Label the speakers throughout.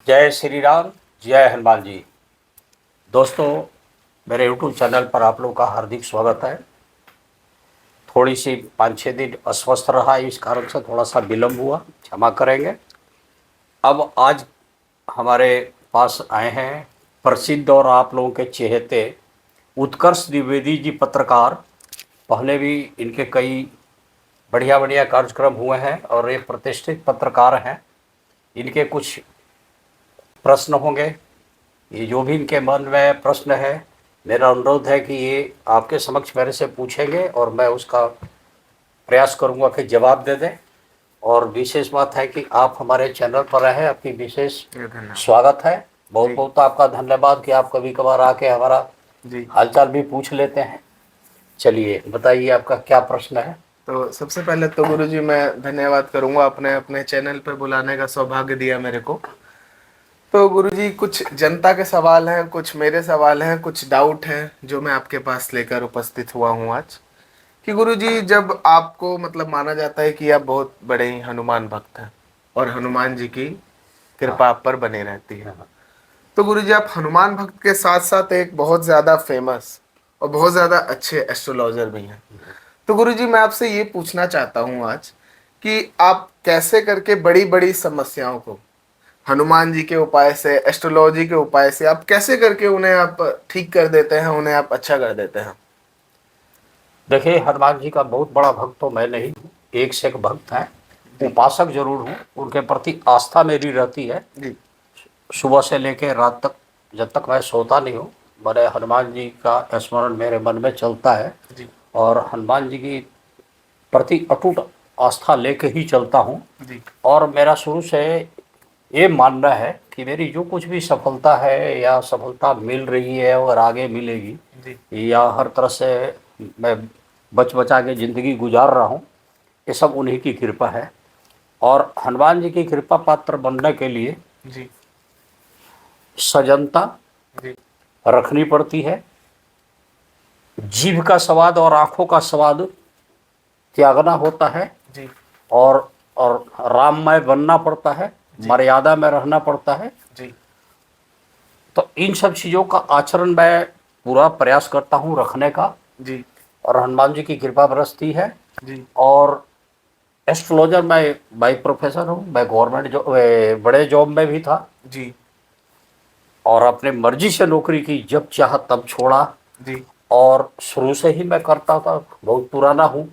Speaker 1: जय श्री राम, जय हनुमान जी। दोस्तों, मेरे यूट्यूब चैनल पर आप लोगों का हार्दिक स्वागत है। थोड़ी सी 5-6 दिन अस्वस्थ रहा, इस कारण से थोड़ा सा विलम्ब हुआ, क्षमा करेंगे। अब आज हमारे पास आए हैं प्रसिद्ध और आप लोगों के चहेते उत्कर्ष द्विवेदी जी, पत्रकार। पहले भी इनके कई बढ़िया बढ़िया कार्यक्रम हुए हैं और ये प्रतिष्ठित पत्रकार हैं। इनके कुछ प्रश्न होंगे, ये जो भी इनके मन में प्रश्न है, मेरा अनुरोध है कि ये आपके समक्ष मेरे से पूछेंगे और मैं उसका प्रयास करूंगा कि जवाब दे दें। और विशेष बात है कि आप हमारे चैनल पर रहें, आपकी विशेष स्वागत है। बहुत बहुत आपका धन्यवाद कि आप कभी कभार आके हमारा हालचाल भी पूछ लेते हैं। चलिए बताइए, आपका क्या प्रश्न है।
Speaker 2: तो सबसे पहले तो गुरुजी मैं धन्यवाद करूंगा, अपने अपने चैनल पर बुलाने का सौभाग्य दिया मेरे को। तो गुरुजी, कुछ जनता के सवाल हैं, कुछ मेरे सवाल हैं, कुछ डाउट हैं जो मैं आपके पास लेकर उपस्थित हुआ हूँ आज। कि गुरुजी, जब आपको मतलब माना जाता है कि आप बहुत बड़े ही हनुमान भक्त हैं और हनुमान जी की कृपा आप पर बनी रहती है, तो गुरुजी आप हनुमान भक्त के साथ साथ एक बहुत ज्यादा फेमस और बहुत ज्यादा अच्छे एस्ट्रोलॉजर भी हैं। तो गुरुजी मैं आपसे ये पूछना चाहता हूँ आज कि आप कैसे करके बड़ी बड़ी समस्याओं को हनुमान जी के उपाय से, एस्ट्रोलॉजी के उपाय से आप कैसे करके उन्हें आप ठीक कर देते हैं, उन्हें आप अच्छा कर देते हैं।
Speaker 1: देखिए, हनुमान जी का बहुत बड़ा भक्त तो मैं नहीं हूँ, एक से एक भक्त हैं, उपासक जरूर हूँ। उनके प्रति आस्था मेरी रहती है
Speaker 2: जी।
Speaker 1: सुबह से लेकर रात तक, जब तक मैं सोता नहीं हूँ मेरे हनुमान जी का स्मरण मेरे मन में चलता है
Speaker 2: जी।
Speaker 1: और हनुमान जी की प्रति अटूट आस्था लेके ही चलता हूँ। और मेरा शुरू से ये मानना है कि मेरी जो कुछ भी सफलता है या सफलता मिल रही है और आगे मिलेगी या हर तरह से मैं बच बचा के ज़िंदगी गुजार रहा हूँ, ये सब उन्हीं की कृपा है। और हनुमान जी की कृपा पात्र बनने के लिए सजनता रखनी पड़ती है, जीभ का स्वाद और आँखों का स्वाद त्यागना होता है और राममय बनना पड़ता है, मर्यादा में रहना पड़ता है। तो इन सब चीज़ों का आचरण मैं पूरा प्रयास करता हूँ रखने का। और हनुमान जी की कृपा बरसती है। और एस्ट्रोलॉजर मैं बाई प्रोफेसर हूँ। मैं गवर्नमेंट बड़े जॉब में भी था और अपने मर्जी से नौकरी की, जब चाहा तब छोड़ा। और शुरू से ही मैं करता था, बहुत पुराना हूँ।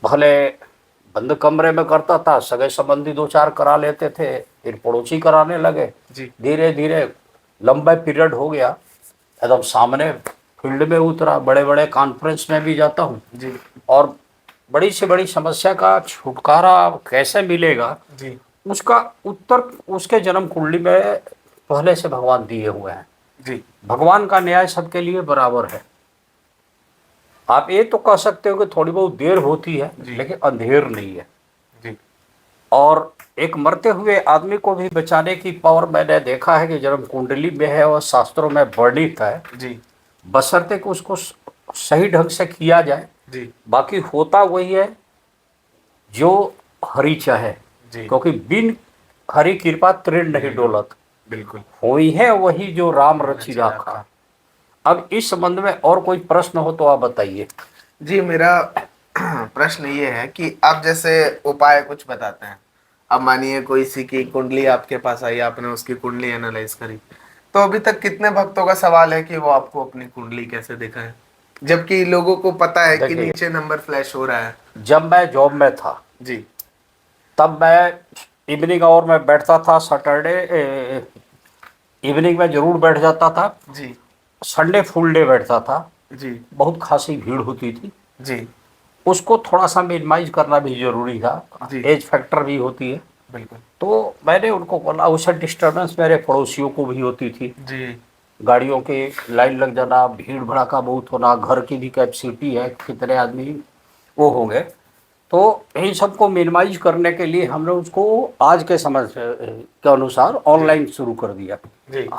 Speaker 1: भले बंद कमरे में करता था, सगे संबंधी 2-4 करा लेते थे, फिर पड़ोसी कराने लगे। धीरे धीरे लंबा पीरियड हो गया, एकदम सामने फील्ड में उतरा, बड़े बड़े कॉन्फ्रेंस में भी जाता हूँ। और बड़ी से बड़ी समस्या का छुटकारा कैसे मिलेगा, उसका उत्तर उसके जन्म कुंडली में पहले से भगवान दिए हुए हैं। भगवान का न्याय सबके लिए बराबर है। आप ये तो कह सकते हो कि थोड़ी बहुत देर होती है, लेकिन अंधेर नहीं है। और एक मरते हुए आदमी को भी बचाने की पावर मैंने देखा है कि जन्म कुंडली में है और शास्त्रों में वर्णित है, बशर्ते कि उसको सही ढंग से किया जाए। बाकी होता वही है जो हरि चाहे, क्योंकि बिन हरि कृपा तृण नहीं डोलत।
Speaker 2: बिल्कुल
Speaker 1: हुई है वही जो राम रचि राखा। अब इस संबंध में और कोई प्रश्न हो तो आप बताइए।
Speaker 2: जी, मेरा प्रश्न ये है कि आप जैसे उपाय कुछ बताते हैं, अब मानिए कोई सी की कुंडली आपके पास आई, आपने उसकी कुंडली एनालाइज करी, तो अभी तक कितने भक्तों का सवाल है कि वो आपको अपनी कुंडली कैसे दिखाएं, जबकि लोगों को पता है कि नीचे नंबर फ्लैश हो रहा है।
Speaker 1: जब मैं जॉब में था तब मैं इवनिंग आवर में बैठता था, सैटरडे इवनिंग में जरूर बैठ जाता था। संडे फुल डे बैठता था। बहुत खासी भीड़ होती थी। उसको थोड़ा सा मिनिमाइज करना भी जरूरी था, एज फैक्टर भी होती है। तो मैंने उनको बोला, उससे डिस्टर्बेंस मेरे पड़ोसियों को भी होती थी। गाड़ियों के लाइन लग जाना, भीड़ भड़ाका बहुत होना, घर की भी कैपेसिटी है, कितने आदमी वो होंगे। तो इन सबको मिनिमाइज करने के लिए हमने उसको आज के समय के अनुसार ऑनलाइन शुरू कर दिया।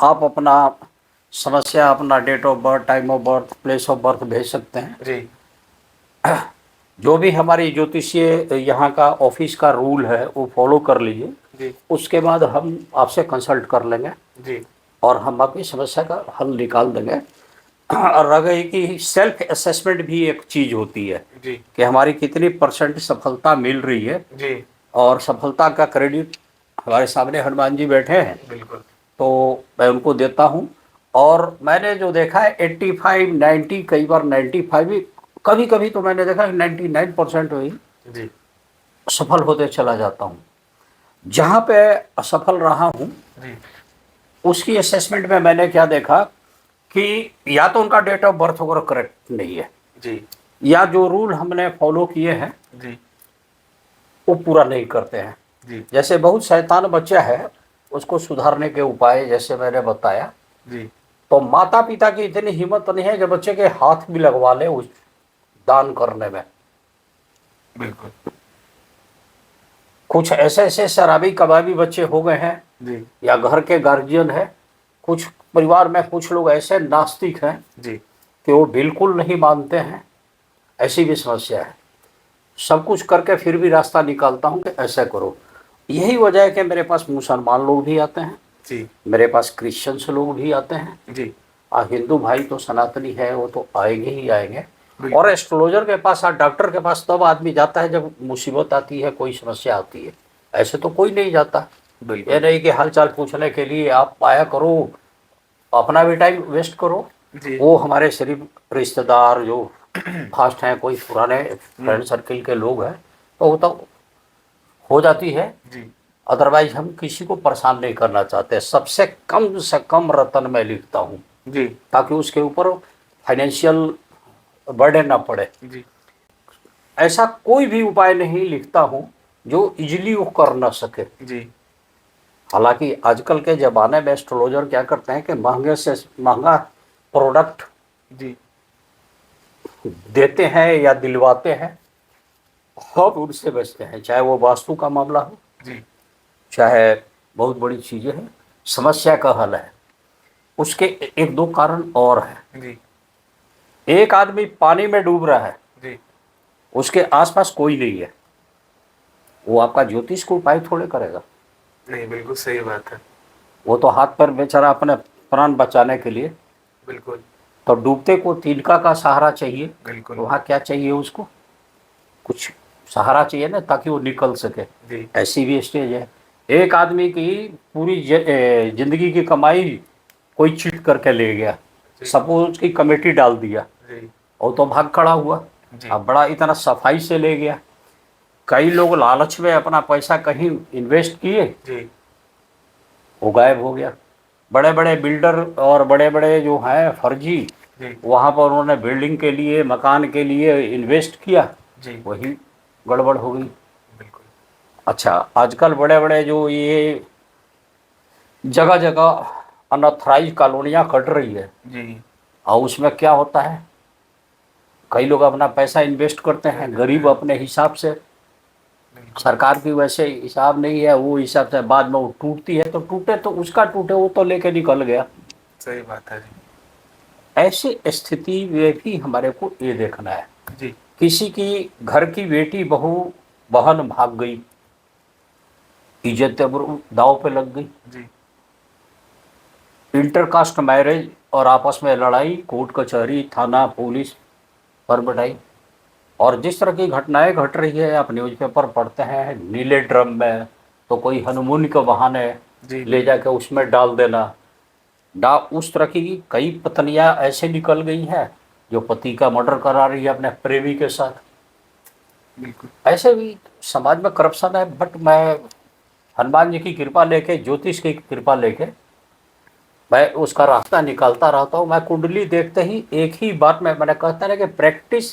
Speaker 1: आप अपना समस्या, अपना date of birth, time of birth, place of birth भेज सकते हैं। जो भी हमारी ज्योतिषीय यहाँ का ऑफिस का रूल है वो फॉलो कर लीजिए।
Speaker 2: जी
Speaker 1: उसके बाद हम आपसे कंसल्ट कर लेंगे
Speaker 2: जी
Speaker 1: और हम आपकी समस्या का हल निकाल देंगे। और रह गई कि सेल्फ असेसमेंट भी एक चीज़ होती है
Speaker 2: जी
Speaker 1: कि हमारी कितनी परसेंट सफलता मिल रही है,
Speaker 2: जी
Speaker 1: और सफलता का क्रेडिट हमारे सामने हनुमान जी बैठे हैं,
Speaker 2: बिल्कुल
Speaker 1: तो मैं उनको देता हूँ। और मैंने जो देखा है 85 90, कई बार 95 भी, कभी कभी तो मैंने देखा 99% ही
Speaker 2: जी
Speaker 1: सफल होते चला जाता हूँ। जहाँ पे असफल रहा हूँ
Speaker 2: जी
Speaker 1: उसकी असेसमेंट में मैंने क्या देखा कि या तो उनका डेट ऑफ बर्थ वगैरह करेक्ट नहीं है,
Speaker 2: जी
Speaker 1: या जो रूल हमने फॉलो किए हैं
Speaker 2: जी
Speaker 1: वो पूरा नहीं करते हैं।
Speaker 2: जी
Speaker 1: जैसे बहुत शैतान बच्चा है, उसको सुधारने के उपाय जैसे मैंने बताया,
Speaker 2: जी
Speaker 1: तो माता पिता की इतनी हिम्मत नहीं है कि बच्चे के हाथ भी लगवा ले उस दान करने में।
Speaker 2: बिल्कुल
Speaker 1: कुछ ऐसे ऐसे शराबी कबाबी बच्चे हो गए हैं,
Speaker 2: जी
Speaker 1: या घर के गार्जियन है, कुछ परिवार में कुछ लोग ऐसे नास्तिक हैं
Speaker 2: जी
Speaker 1: कि वो बिल्कुल नहीं मानते हैं। ऐसी भी समस्या है। सब कुछ करके फिर भी रास्ता निकालता हूँ कि ऐसा करो। यही वजह है कि मेरे पास मुसलमान लोग भी आते हैं,
Speaker 2: जी
Speaker 1: मेरे पास क्रिश्चियंस लोग भी आते हैं,
Speaker 2: जी
Speaker 1: हिंदू भाई तो सनातनी है वो तो आएंगे ही आएंगे।
Speaker 2: बिल्कुल
Speaker 1: और एस्ट्रोलॉजर के पास, डॉक्टर के पास तब आदमी जाता है जब मुसीबत आती है, कोई समस्या आती है। ऐसे तो कोई नहीं जाता। ये
Speaker 2: बिल्कुल
Speaker 1: नहीं कि हालचाल पूछने के लिए आप आया करो, अपना भी टाइम वेस्ट करो।
Speaker 2: जी
Speaker 1: वो हमारे सिर्फ रिश्तेदार जो फास्ट हैं, कोई पुराने फ्रेंड सर्किल के लोग हैं, तो वो तो हो जाती है।
Speaker 2: जी
Speaker 1: अदरवाइज हम किसी को परेशान नहीं करना चाहते। सबसे कम से कम रतन में लिखता हूँ
Speaker 2: जी
Speaker 1: ताकि उसके ऊपर फाइनेंशियल बर्डन ना पड़े।
Speaker 2: जी
Speaker 1: ऐसा कोई भी उपाय नहीं लिखता हूँ जो इजीली वो कर ना सके।
Speaker 2: जी
Speaker 1: हालांकि आजकल के ज़माने में एस्ट्रोलॉजर क्या करते हैं कि महंगे से महंगा प्रोडक्ट
Speaker 2: जी
Speaker 1: देते हैं या दिलवाते हैं, और उनसे बचते हैं। चाहे वो वास्तु का मामला हो,
Speaker 2: जी
Speaker 1: चाहे बहुत बड़ी चीज़ें हैं, समस्या का हल है। उसके एक दो कारण और हैं।
Speaker 2: जी
Speaker 1: एक आदमी पानी में डूब रहा है,
Speaker 2: जी
Speaker 1: उसके आसपास कोई नहीं है, वो आपका ज्योतिष को उपाय थोड़े करेगा।
Speaker 2: नहीं बिल्कुल सही बात है।
Speaker 1: वो तो हाथ पर बेचारा अपने प्राण बचाने के लिए,
Speaker 2: बिल्कुल
Speaker 1: तो डूबते को तिनका का सहारा चाहिए।
Speaker 2: बिल्कुल
Speaker 1: वहाँ क्या चाहिए उसको, कुछ सहारा चाहिए ना ताकि वो निकल सके।
Speaker 2: जी
Speaker 1: ऐसी भी स्टेज है। एक आदमी की पूरी जिंदगी की कमाई कोई चीट करके ले गया,
Speaker 2: जी
Speaker 1: सपोज उसकी कमेटी डाल दिया,
Speaker 2: जी
Speaker 1: और तो भाग खड़ा हुआ।
Speaker 2: जी
Speaker 1: अब बड़ा इतना सफाई से ले गया। कई लोग लालच में अपना पैसा कहीं इन्वेस्ट किए,
Speaker 2: जी
Speaker 1: वो गायब हो गया। बड़े बड़े बिल्डर और बड़े बड़े जो हैं फर्जी,
Speaker 2: जी
Speaker 1: वहाँ पर उन्होंने बिल्डिंग के लिए, मकान के लिए इन्वेस्ट किया,
Speaker 2: जी
Speaker 1: वही गड़बड़ हो गई।
Speaker 2: बिल्कुल
Speaker 1: अच्छा, आजकल बड़े बड़े जो ये जगह जगह अनऑथराइज कॉलोनियाँ कट रही है,
Speaker 2: जी
Speaker 1: और उसमें क्या होता है, कई लोग अपना पैसा इन्वेस्ट करते हैं, गरीब अपने हिसाब से।
Speaker 2: बिल्कुल
Speaker 1: सरकार की वैसे हिसाब नहीं है, वो हिसाब से बाद में वो टूटती है, तो टूटे तो उसका टूटे, वो तो लेके निकल गया।
Speaker 2: सही बात है। जी
Speaker 1: ऐसी स्थिति में भी हमारे को ये देखना है।
Speaker 2: जी
Speaker 1: किसी की घर की बेटी बहू बहन भाग गई, इज्जत अबरू दाव पे लग गई।
Speaker 2: जी
Speaker 1: इंटरकास्ट मैरिज और आपस में लड़ाई, कोर्ट कचहरी थाना पुलिस पर बढ़ाई। और जिस तरह की घटनाएं घट रही है, आप न्यूज़पेपर पढ़ते हैं, नीले ड्रम में तो कोई हनीमून के बहाने
Speaker 2: जी
Speaker 1: ले जाके उसमें डाल देना। उस तरह की कई पत्नियां ऐसे निकल गई हैं जो पति का मर्डर करा रही है अपने प्रेमी के साथ।
Speaker 2: बिल्कुल
Speaker 1: ऐसे भी समाज में करप्शन है। बट मैं हनुमान जी की कृपा लेके, ज्योतिष की कृपा लेके मैं उसका रास्ता निकालता रहता हूँ। मैं कुंडली देखते ही एक ही बात में, मैंने कहता है कि प्रैक्टिस,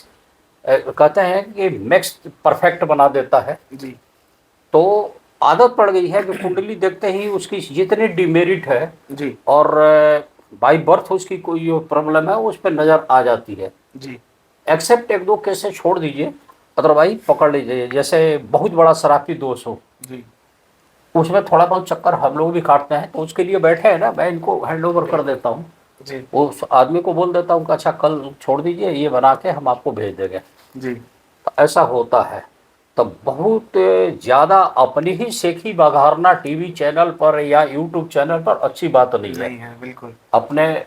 Speaker 1: कहते हैं कि मेक्स परफेक्ट बना देता है।
Speaker 2: जी
Speaker 1: तो आदत पड़ गई है कि कुंडली देखते ही उसकी जितनी डिमेरिट है
Speaker 2: जी
Speaker 1: और बाई बर्थ उसकी कोई जो प्रॉब्लम है उस पर नज़र आ जाती है।
Speaker 2: जी
Speaker 1: एक्सेप्ट एक दो केसेस छोड़ दीजिए, अदरवाइज पकड़ लीजिए। जैसे बहुत बड़ा शराबी दोष हो,
Speaker 2: जी
Speaker 1: उसमें थोड़ा बहुत चक्कर हम लोग भी काटते हैं, तो उसके लिए बैठे हैं ना, मैं इनको हैंड ओवर कर देता हूँ।
Speaker 2: जी
Speaker 1: वो उस आदमी को बोल देता हूँ कि अच्छा कल छोड़ दीजिए, ये बना के हम आपको भेज देंगे।
Speaker 2: जी
Speaker 1: तो ऐसा होता है। तो बहुत ज़्यादा अपनी ही सेखी बघारना टीवी चैनल पर या यूट्यूब चैनल पर अच्छी बात नहीं है।
Speaker 2: नहीं है, बिल्कुल।
Speaker 1: अपने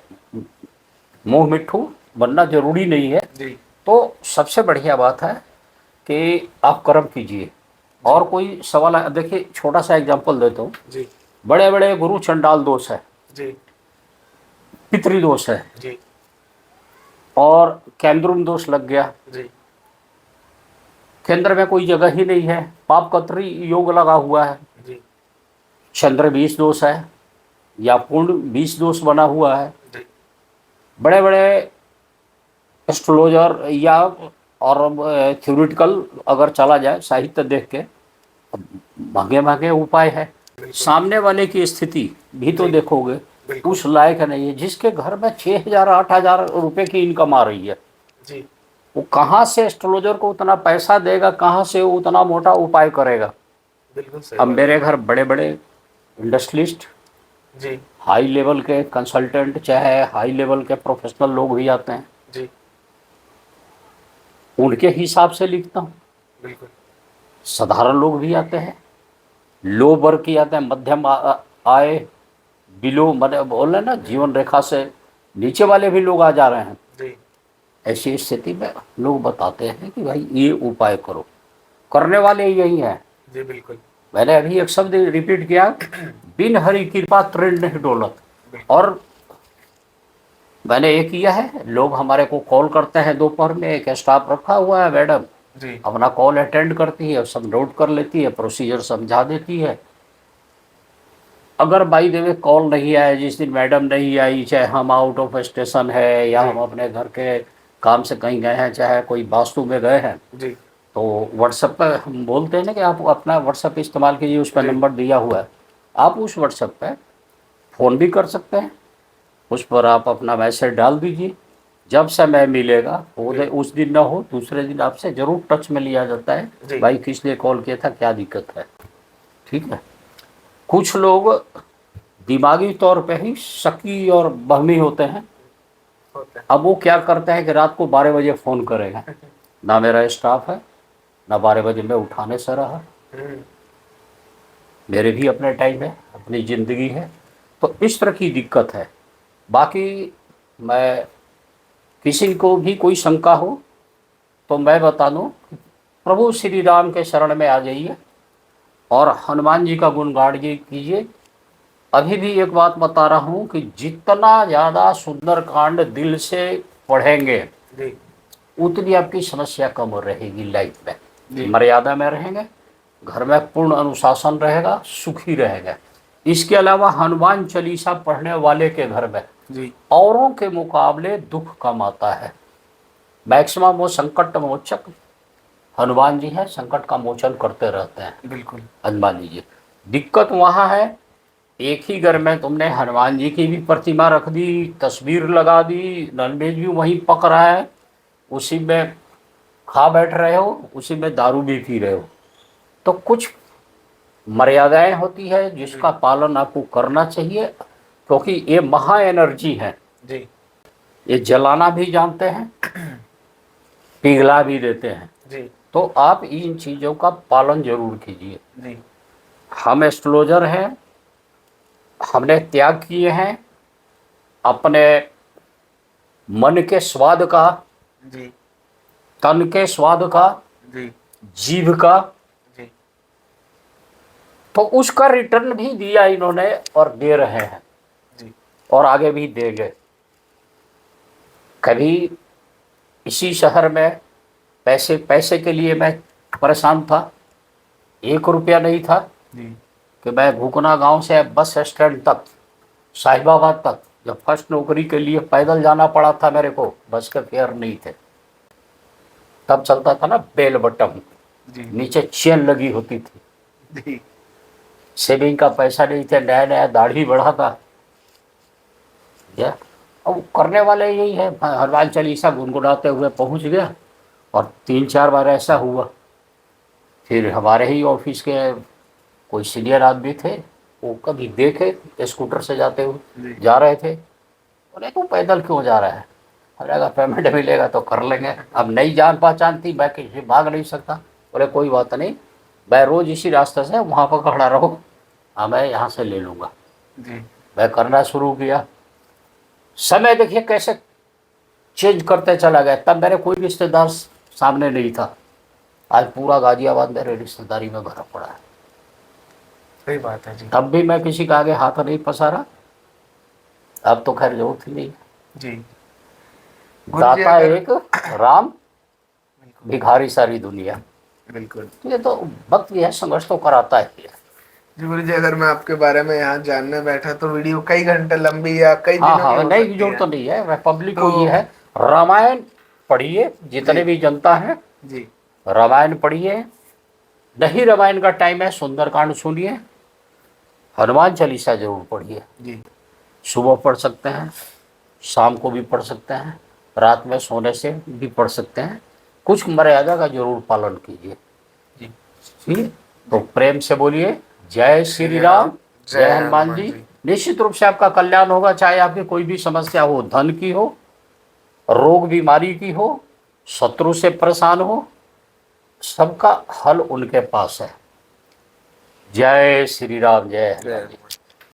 Speaker 1: मुंह मिट्ठू बनना जरूरी नहीं है।
Speaker 2: जी
Speaker 1: तो सबसे बढ़िया बात है कि आप कर्म कीजिए। और कोई सवाल है? देखिए, छोटा सा एग्जांपल देता हूँ।
Speaker 2: जी
Speaker 1: बड़े बड़े गुरु चंडाल दोष है,
Speaker 2: जी
Speaker 1: पितृदोष है,
Speaker 2: जी
Speaker 1: और केंद्रुम दोष लग गया,
Speaker 2: जी
Speaker 1: केंद्र में कोई जगह ही नहीं है, पाप कत्री योग लगा हुआ है,
Speaker 2: जी
Speaker 1: चंद्र 20 दोष है या पूर्ण 20 दोष बना हुआ है।
Speaker 2: जी
Speaker 1: बड़े बड़े एस्ट्रोलॉजर या और थ्योरिटिकल अगर चला जाए साहित्य देख के, भागे भागे उपाय है। सामने वाले की स्थिति भी तो
Speaker 2: जी,
Speaker 1: देखोगे,
Speaker 2: बिल्कुल।
Speaker 1: उस लायक नहीं है। जिसके घर में 6,000 8,000 रुपए की इनकम आ रही है,
Speaker 2: जी
Speaker 1: वो कहाँ से एस्ट्रोलॉजर को उतना पैसा देगा, कहाँ से वो उतना मोटा उपाय करेगा?
Speaker 2: बिल्कुल सही
Speaker 1: अब
Speaker 2: बात
Speaker 1: मेरे घर बड़े बड़े इंडस्ट्रियलिस्ट,
Speaker 2: है। जी
Speaker 1: हाई लेवल के कंसल्टेंट, चाहे हाई लेवल के प्रोफेशनल लोग भी आते हैं,
Speaker 2: जी
Speaker 1: उनके हिसाब से लिखता हूँ।
Speaker 2: बिल्कुल।
Speaker 1: साधारण लोग भी आते हैं, लो वर्ग की आते हैं, मध्यम आय, बिलो मतलब बोल रहे ना, जीवन रेखा से नीचे वाले भी लोग आ जा रहे हैं।
Speaker 2: जी
Speaker 1: ऐसी स्थिति में लोग बताते हैं कि भाई ये उपाय करो, करने वाले यही हैं।
Speaker 2: जी बिल्कुल।
Speaker 1: मैंने अभी एक शब्द रिपीट किया, बिन हरि कृपा तृण नहीं डोलत। और मैंने ये किया है, लोग हमारे को कॉल करते हैं दोपहर में, एक स्टाफ रखा हुआ है, मैडम
Speaker 2: जी
Speaker 1: अपना कॉल अटेंड करती है, सब नोट कर लेती है, प्रोसीजर समझा देती है। अगर बाई द वे कॉल नहीं आया, जिस दिन मैडम नहीं आई, चाहे हम आउट ऑफ स्टेशन है या हम अपने घर के काम से कहीं गए हैं, चाहे कोई वास्तु में गए हैं,
Speaker 2: जी
Speaker 1: तो व्हाट्सएप पर हम बोलते हैं ना कि आप अपना व्हाट्सएप इस्तेमाल कीजिए, उस पर
Speaker 2: जी।
Speaker 1: नंबर दिया हुआ है। आप उस व्हाट्सएप पे फ़ोन भी कर सकते हैं, उस पर आप अपना मैसेज डाल दीजिए। जब समय मिलेगा, वो उस दिन ना हो दूसरे दिन आपसे ज़रूर टच में लिया जाता
Speaker 2: जी।
Speaker 1: है, भाई किस लिए कॉल किया था, क्या दिक्कत है। ठीक है। कुछ लोग दिमागी तौर पे ही शकी और बहमी होते हैं।
Speaker 2: होता है।
Speaker 1: अब वो क्या करते हैं कि रात को 12 बजे फ़ोन करेगा, ना मेरा स्टाफ है, ना 12 बजे मैं उठाने से रहा। मेरे भी अपने टाइम है, अपनी ज़िंदगी है, तो इस तरह की दिक्कत है। बाकी मैं किसी को भी कोई शंका हो तो मैं बता दूं, प्रभु श्री राम के शरण में आ जाइए और हनुमान जी का गुणगान कीजिए। अभी भी एक बात बता रहा हूँ कि जितना ज़्यादा सुंदरकांड दिल से पढ़ेंगे,
Speaker 2: जी
Speaker 1: उतनी आपकी समस्या कम रहेगी लाइफ
Speaker 2: जी।
Speaker 1: में। मर्यादा में रहेंगे, घर में पूर्ण अनुशासन रहेगा, सुखी रहेगा। इसके अलावा हनुमान चालीसा पढ़ने वाले के घर में
Speaker 2: जी
Speaker 1: औरों के मुकाबले दुख कम आता है। मैक्सिमम वो संकट मोचक हनुमान जी हैं, संकट का मोचन करते रहते हैं।
Speaker 2: बिल्कुल।
Speaker 1: हनुमान जी। दिक्कत वहाँ है, एक ही घर में तुमने हनुमान जी की भी प्रतिमा रख दी, तस्वीर लगा दी, नॉनवेज भी वहीं पक रहा है, उसी में खा बैठ रहे हो, उसी में दारू भी पी रहे हो। तो कुछ मर्यादाएं होती है जिसका पालन आपको करना चाहिए, क्योंकि ये महा एनर्जी है।
Speaker 2: जी
Speaker 1: ये जलाना भी जानते हैं, पिघला भी देते हैं।
Speaker 2: जी
Speaker 1: तो आप इन चीज़ों का पालन जरूर कीजिए।
Speaker 2: जी
Speaker 1: हम एस्ट्रोलॉजर हैं, हमने त्याग किए हैं अपने मन के स्वाद का,
Speaker 2: जी
Speaker 1: तन के स्वाद का,
Speaker 2: जी
Speaker 1: जीभ का,
Speaker 2: जी
Speaker 1: तो उसका रिटर्न भी दिया इन्होंने और दे रहे हैं
Speaker 2: जी
Speaker 1: और आगे भी देंगे। कभी इसी शहर में पैसे के लिए मैं परेशान था, 1 रुपया नहीं था
Speaker 2: जी
Speaker 1: कि मैं भूकना गांव से बस स्टैंड तक, साहिबाबाद तक, जब फर्स्ट नौकरी के लिए पैदल जाना पड़ा था मेरे को, बस के फेयर नहीं थे। तब चलता था ना बेल बटन,
Speaker 2: जी
Speaker 1: नीचे चेन लगी होती थी,
Speaker 2: जी
Speaker 1: सेविंग का पैसा नहीं थे, नया नया दाढ़ी बढ़ा था। या अब करने वाले यही है, हनुमान चालीसा गुनगुनाते हुए पहुंच गया। और 3-4 बार ऐसा हुआ, फिर हमारे ही ऑफिस के कोई सीनियर आदमी थे, वो कभी देखे स्कूटर से जाते हुए जा रहे थे, बोले तू पैदल क्यों जा रहा है, हमने कहा पेमेंट मिलेगा तो कर लेंगे। अब नई जान पहचान थी, मैं किसी भाग नहीं सकता, बोले कोई बात नहीं, मैं रोज इसी रास्ते से वहाँ पर खड़ा रहो, हाँ मैं यहाँ से ले लूँगा।
Speaker 2: जी
Speaker 1: मैं करना शुरू किया। समय देखिए कैसे चेंज करते चला गया। तब मेरे कोई रिश्तेदार सामने नहीं था, आज पूरा गाजियाबाद मेरे रिश्तेदारी में भरा पड़ा है।
Speaker 2: सही बात है जी।
Speaker 1: तब भी मैं किसी का आगे हाथ नहीं पसारा, अब तो खैर जरूरत ही नहीं।
Speaker 2: जी गुरुजी
Speaker 1: दाता
Speaker 2: अगर
Speaker 1: एक, राम भिखारी सारी दुनिया।
Speaker 2: बिल्कुल
Speaker 1: ये तो वक्त भी है, संघर्ष तो कराता है।
Speaker 2: जी गुरुजी, अगर मैं आपके बारे में यहाँ जानने बैठा तो वीडियो कई घंटे लंबी या कई
Speaker 1: हाँ
Speaker 2: दिनों की
Speaker 1: हाँ,
Speaker 2: हो
Speaker 1: नहीं
Speaker 2: सकती
Speaker 1: जरूरत
Speaker 2: है।
Speaker 1: तो नहीं है। पब्लिक को
Speaker 2: तो
Speaker 1: ये है, रामायण पढ़िए, जितने
Speaker 2: जी
Speaker 1: भी जनता है
Speaker 2: जी
Speaker 1: रामायण पढ़िए। नहीं रामायण का टाइम है, सुंदरकांड सुनिए, हनुमान चालीसा जरूर पढ़िए।
Speaker 2: जी
Speaker 1: सुबह पढ़ सकते हैं, शाम को भी पढ़ सकते हैं, रात में सोने से भी पढ़ सकते हैं। कुछ मर्यादा का जरूर पालन कीजिए।
Speaker 2: जी
Speaker 1: ठीक है? तो प्रेम से बोलिए जय श्री राम, जय हनुमान जी। निश्चित रूप से आपका कल्याण होगा, चाहे आपकी कोई भी समस्या हो, धन की हो, रोग बीमारी की हो, शत्रु से परेशान हो, सबका हल उनके पास है। जय श्री राम, जय हनुमान जी।